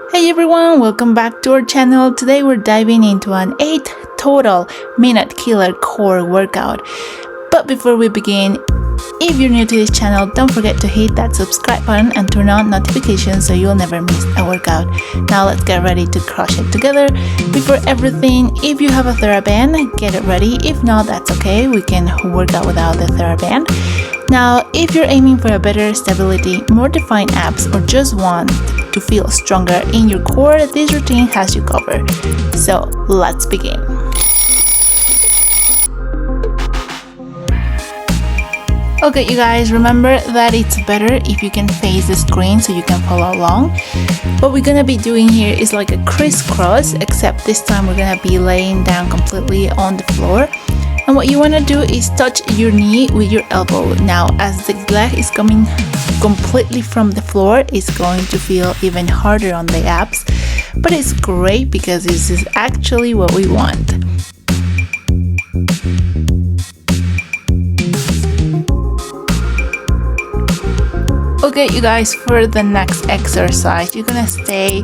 Hey everyone, welcome back to our channel. Today we're diving into an 8 total minute killer core workout. But before we begin, if you're new to this channel, don't forget to hit that subscribe button and turn on notifications so you'll never miss a workout. Now let's get ready to crush it together. Before everything, if you have a TheraBand, get it ready. If not, that's okay. We can work out without the TheraBand. Now, if you're aiming for a better stability, more defined abs, or just want to feel stronger in your core, this routine has you covered. So let's begin. Okay, you guys, remember that it's better if you can face the screen so you can follow along. What we're gonna be doing here is like a crisscross, except this time we're gonna be laying down completely on the floor. And what you want to do is touch your knee with your elbow. Now, as the leg is coming completely from the floor, it's going to feel even harder on the abs. But it's great because this is actually what we want. Okay, you guys, for the next exercise, you're gonna stay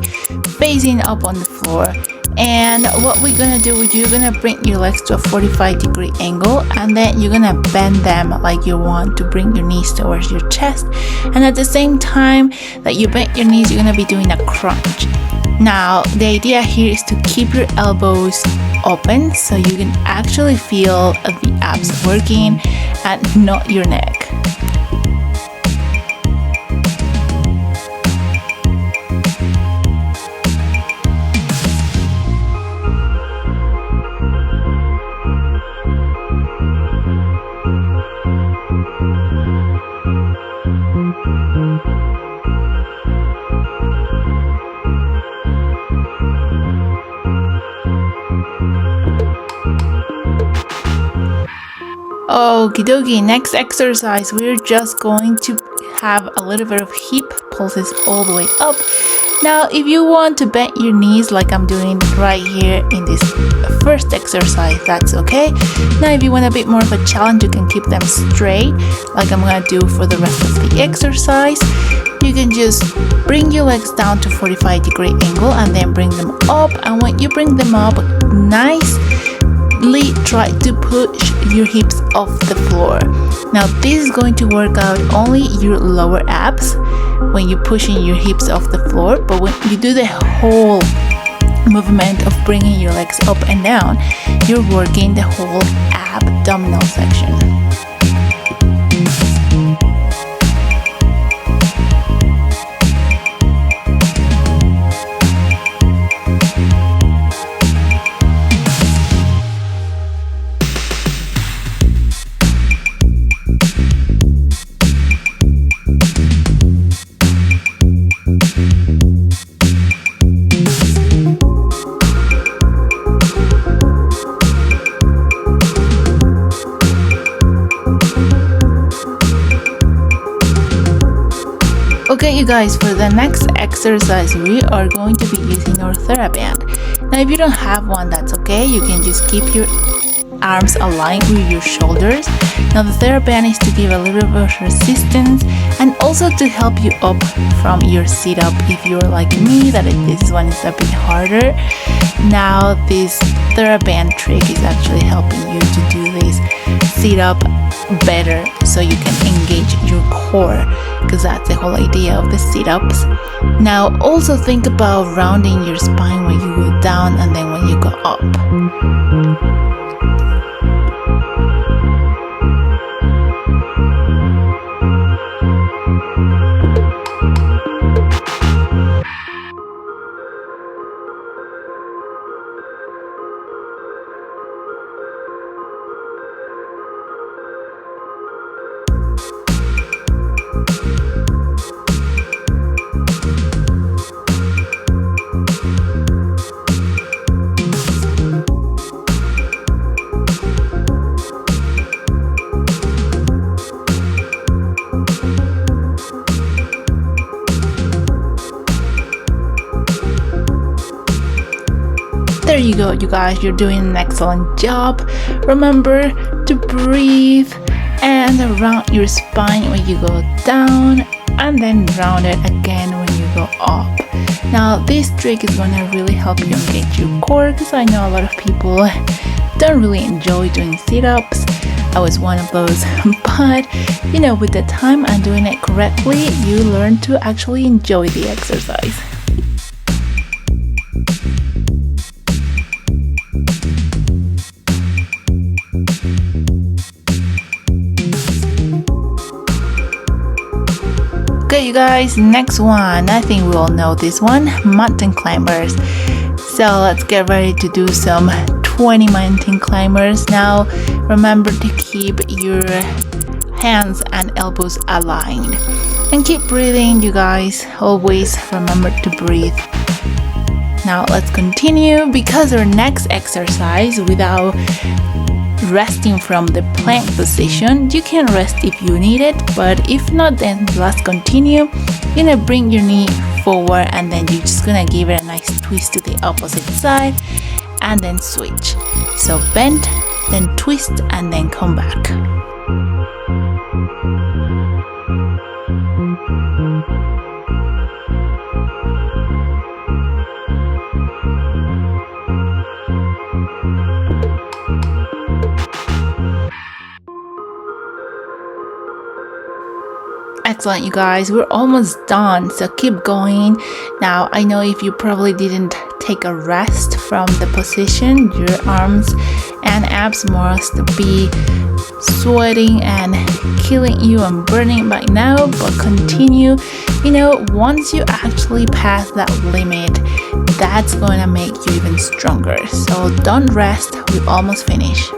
facing up on the floor. And what we're gonna do is you're gonna bring your legs to a 45-degree angle, and then you're gonna bend them like you want to bring your knees towards your chest. And at the same time that you bend your knees, you're gonna be doing a crunch. Now, the idea here is to keep your elbows open so you can actually feel the abs working and not your neck. Okie dokie, next exercise, we're just going to have a little bit of hip pulses all the way up. Now, if you want to bend your knees like I'm doing right here in this first exercise, that's okay. Now, if you want a bit more of a challenge, you can keep them straight like I'm gonna do for the rest of the exercise. You can just bring your legs down to 45-degree angle and then bring them up. And when you bring them up, nicely try to push your hips off the floor. Now, this is going to work out only your lower abs when you're pushing your hips off the floor, but when you do the whole movement of bringing your legs up and down, you're working the whole abdominal section. Okay, you guys, for the next exercise, we are going to be using our TheraBand. Now, if you don't have one, that's okay. You can just keep your arms aligned with your shoulders. Now, the TheraBand is to give a little bit of resistance and also to help you up from your sit-up if you're like me, that this one is a bit harder. Now, this TheraBand trick is actually helping you to do this sit-up better so you can engage your core, because that's the whole idea of the sit-ups. Now, also think about rounding your spine when you go down and then when you go up. There you go, you guys, you're doing an excellent job. Remember to breathe and round your spine when you go down, and then round it again when you go up. Now this trick is gonna really help you engage your core, because I know a lot of people don't really enjoy doing sit-ups. I was one of those, but you know, with the time and doing it correctly, you learn to actually enjoy the exercise. Okay, you guys, next one. I think we all know this one, mountain climbers. So let's get ready to do some 20 mountain climbers. Now remember to keep your hands and elbows aligned and keep breathing, you guys. Always remember to breathe. Now let's continue, because our next exercise, without resting from the plank position, you can rest if you need it, but if not, then let's continue. You're gonna bring your knee forward and then you're just gonna give it a nice twist to the opposite side and then switch. So bend, then twist, and then come back. Excellent, you guys, we're almost done, so keep going. Now I know if you probably didn't take a rest from the position, your arms and abs must be sweating and killing you and burning by now, but continue. You know, once you actually pass that limit, that's going to make you even stronger. So don't rest, we almost finished.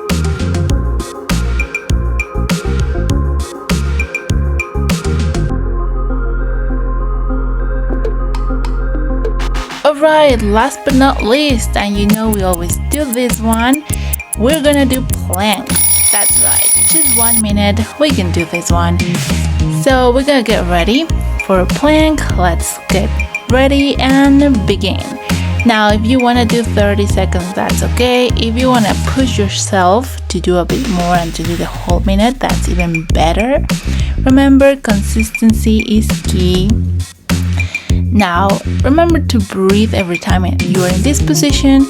Alright, last but not least, and you know we always do this one, we're gonna do plank. That's right, just 1 minute, we can do this one. So we're gonna get ready for a plank. Let's get ready and begin. Now if you want to do 30 seconds, that's okay. If you want to push yourself to do a bit more and to do the whole minute, that's even better. Remember, consistency is key. Now remember to breathe every time you are in this position.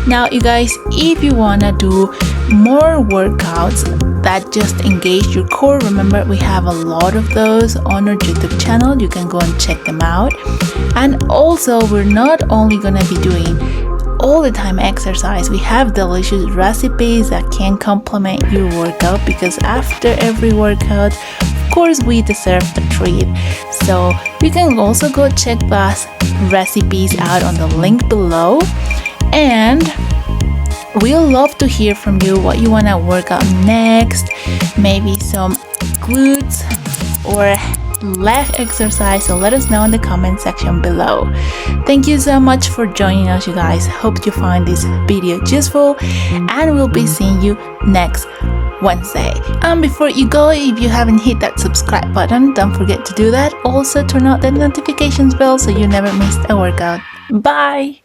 Now you guys, if you want to do more workouts that just engage your core, remember we have a lot of those on our YouTube channel. You can go and check them out. And also, we're not only gonna be doing all the time exercise, we have delicious recipes that can complement your workout, because after every workout, of course, we deserve a treat. So you can also go check those recipes out on the link below. And we'll love to hear from you what you want to work out next. Maybe some glutes or leg exercise, so let us know in the comment section below. Thank you so much for joining us, you guys. Hope you find this video useful, and we'll be seeing you next Wednesday. And before you go, if you haven't hit that subscribe button, don't forget to do that. Also turn on the notifications bell so you never miss a workout. Bye.